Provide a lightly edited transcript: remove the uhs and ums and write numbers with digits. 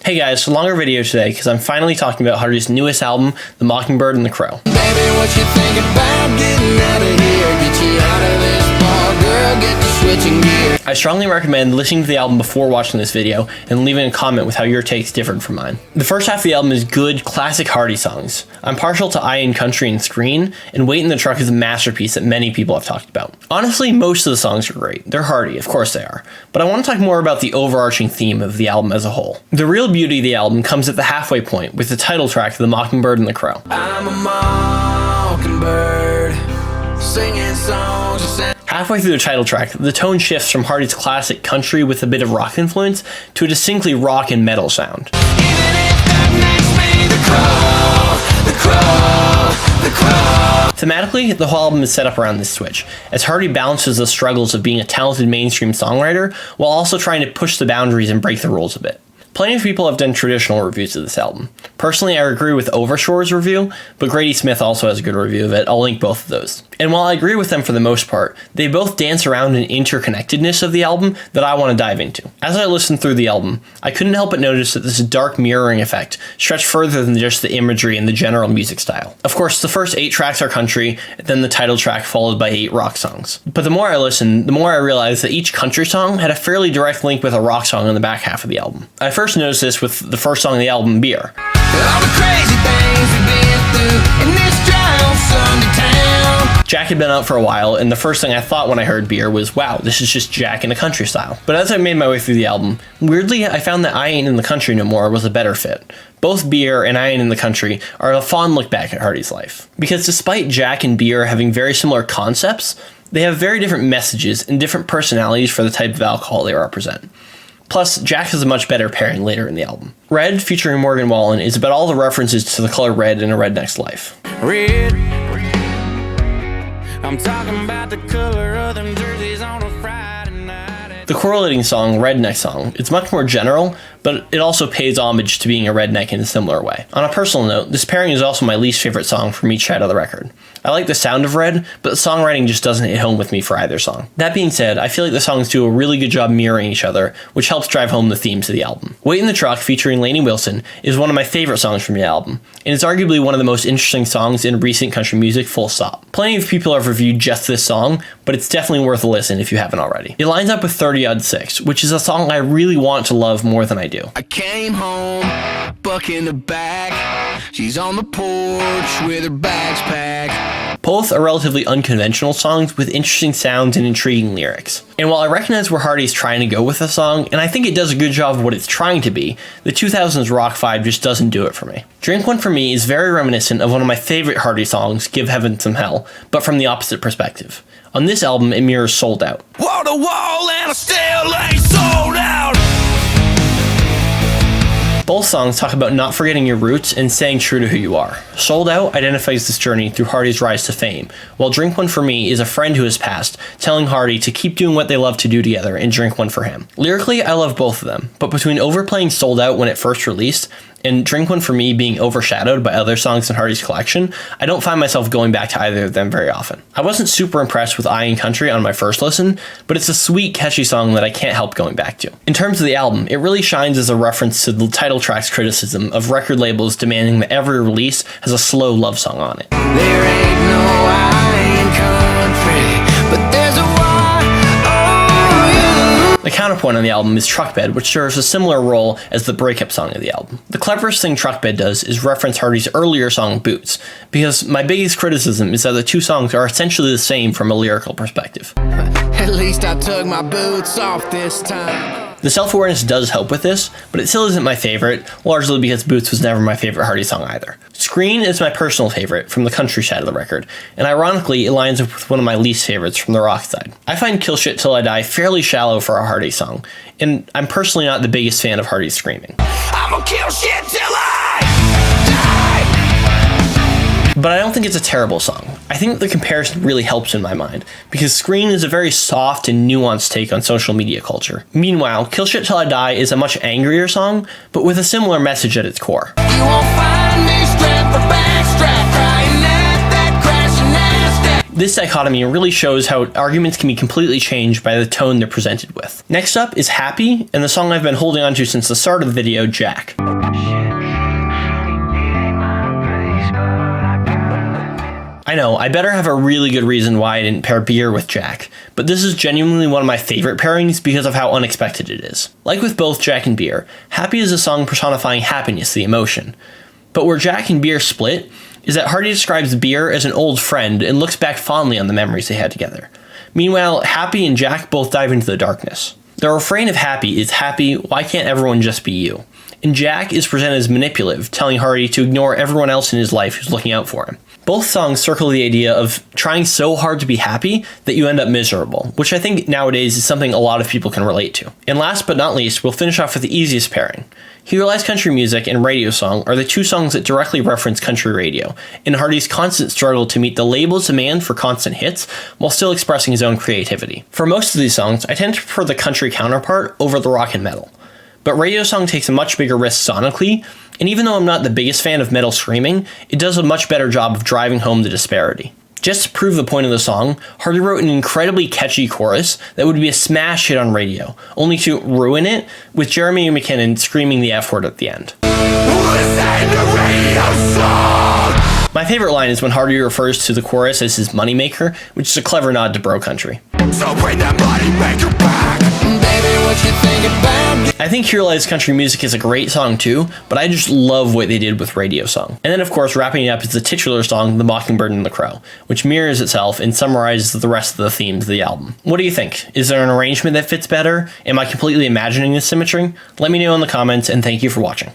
Hey guys, so longer video today because I'm finally talking about Hardy's newest album, The Mockingbird and the Crow. Baby, what you think about getting out of here? Get you out of this bar, girl, get to switching gear. I strongly recommend listening to the album before watching this video and leaving a comment with how your takes differed from mine. The first half of the album is good, classic Hardy songs. I'm partial to Eye in Country and Screen, and Wait in the Truck is a masterpiece that many people have talked about. Honestly, most of the songs are great. They're Hardy, of course they are. But I want to talk more about the overarching theme of the album as a whole. The real beauty of the album comes at the halfway point with the title track, The Mockingbird and the Crow. I'm a mockingbird, singing songs. Halfway through the title track, the tone shifts from Hardy's classic country with a bit of rock influence to a distinctly rock and metal sound. Even if that makes me the crow. Thematically, the whole album is set up around this switch, as Hardy balances the struggles of being a talented mainstream songwriter while also trying to push the boundaries and break the rules a bit. Plenty of people have done traditional reviews of this album. Personally, I agree with Overshore's review, but Grady Smith also has a good review of it. I'll link both of those. And while I agree with them for the most part, they both dance around an interconnectedness of the album that I want to dive into. As I listened through the album, I couldn't help but notice that this dark mirroring effect stretched further than just the imagery and the general music style. Of course, the first 8 tracks are country, then the title track followed by 8 rock songs. But the more I listened, the more I realized that each country song had a fairly direct link with a rock song in the back half of the album. I first noticed this with the first song of the album, Beer. All the crazy things we've been through in this drive on Sunday town. Jack had been out for a while, and the first thing I thought when I heard Beer was, wow, this is just Jack in a country style. But as I made my way through the album, weirdly, I found that I Ain't in the Country No More was a better fit. Both Beer and I Ain't in the Country are a fond look back at Hardy's life. Because despite Jack and Beer having very similar concepts, they have very different messages and different personalities for the type of alcohol they represent. Plus, Jack has a much better pairing later in the album. Red, featuring Morgan Wallen, is about all the references to the color red in a redneck's life. Red, I'm talking about the color of them jerseys on a Friday night. The correlating song, Redneck Song, is much more general, but it also pays homage to being a redneck in a similar way. On a personal note, this pairing is also my least favorite song from each side of the record. I like the sound of Red, but the songwriting just doesn't hit home with me for either song. That being said, I feel like the songs do a really good job mirroring each other, which helps drive home the themes of the album. Wait in the Truck, featuring Lainey Wilson, is one of my favorite songs from the album, and it's arguably one of the most interesting songs in recent country music, full stop. Plenty of people have reviewed just this song, but it's definitely worth a listen if you haven't already. It lines up with 30-Odd 6, which is a song I really want to love more than I do. I came home, buck in the back. She's on the porch with her bags packed. Both are relatively unconventional songs with interesting sounds and intriguing lyrics. And while I recognize where Hardy's trying to go with the song, and I think it does a good job of what it's trying to be, the 2000s rock vibe just doesn't do it for me. Drink One For Me is very reminiscent of one of my favorite Hardy songs, Give Heaven Some Hell, but from the opposite perspective. On this album, it mirrors Sold Out. Wall to wall and I still ain't sold out. Both songs talk about not forgetting your roots and staying true to who you are. Sold Out identifies this journey through Hardy's rise to fame, while Drink One For Me is a friend who has passed, telling Hardy to keep doing what they love to do together and drink one for him. Lyrically, I love both of them, but between overplaying Sold Out when it first released, and Drink One For Me being overshadowed by other songs in Hardy's collection, I don't find myself going back to either of them very often. I wasn't super impressed with Eye in Country on my first listen, but it's a sweet, catchy song that I can't help going back to. In terms of the album, it really shines as a reference to the title track's criticism of record labels demanding that every release has a slow love song on it. There ain't no Eye in Country, but there's a The counterpoint on the album is Truck Bed, which serves a similar role as the breakup song of the album. The cleverest thing Truck Bed does is reference Hardy's earlier song Boots, because my biggest criticism is that the two songs are essentially the same from a lyrical perspective. At least I took my boots off this time. The self-awareness does help with this, but it still isn't my favorite, largely because Boots was never my favorite Hardy song either. Screen is my personal favorite from the country side of the record, and ironically, it lines up with one of my least favorites from the rock side. I find Kill Shit Till I Die fairly shallow for a Hardy song, and I'm personally not the biggest fan of Hardy's screaming. I'ma kill shit till I die. But I don't think it's a terrible song. I think the comparison really helps in my mind, because Screen is a very soft and nuanced take on social media culture. Meanwhile, Kill Shit Till I Die is a much angrier song, but with a similar message at its core. You won't find me strapped for backstrap, crying at that crashing ass. This dichotomy really shows how arguments can be completely changed by the tone they're presented with. Next up is Happy, and the song I've been holding on to since the start of the video, Jack. I know, I better have a really good reason why I didn't pair Beer with Jack, but this is genuinely one of my favorite pairings because of how unexpected it is. Like with both Jack and Beer, Happy is a song personifying happiness, the emotion. But where Jack and Beer split is that Hardy describes Beer as an old friend and looks back fondly on the memories they had together. Meanwhile, Happy and Jack both dive into the darkness. The refrain of Happy is "Happy, why can't everyone just be you?" And Jack is presented as manipulative, telling Hardy to ignore everyone else in his life who's looking out for him. Both songs circle the idea of trying so hard to be happy that you end up miserable, which I think nowadays is something a lot of people can relate to. And last but not least, we'll finish off with the easiest pairing. Here Lies Country Music and Radio Song are the two songs that directly reference country radio, and Hardy's constant struggle to meet the label's demand for constant hits while still expressing his own creativity. For most of these songs, I tend to prefer the country counterpart over the rock and metal. But Radio Song takes a much bigger risk sonically, and even though I'm not the biggest fan of metal screaming, it does a much better job of driving home the disparity. Just to prove the point of the song, Hardy wrote an incredibly catchy chorus that would be a smash hit on radio, only to ruin it with Jeremy McKinnon screaming the F word at the end. Listen to Radio Song! My favorite line is when Hardy refers to the chorus as his moneymaker, which is a clever nod to bro country. So bring that moneymaker back, baby, what you think about it? I think Here Lies Country Music is a great song too, but I just love what they did with Radio Song. And then of course wrapping it up is the titular song, The Mockingbird and the Crow, which mirrors itself and summarizes the rest of the themes of the album. What do you think? Is there an arrangement that fits better? Am I completely imagining this symmetry? Let me know in the comments, and thank you for watching.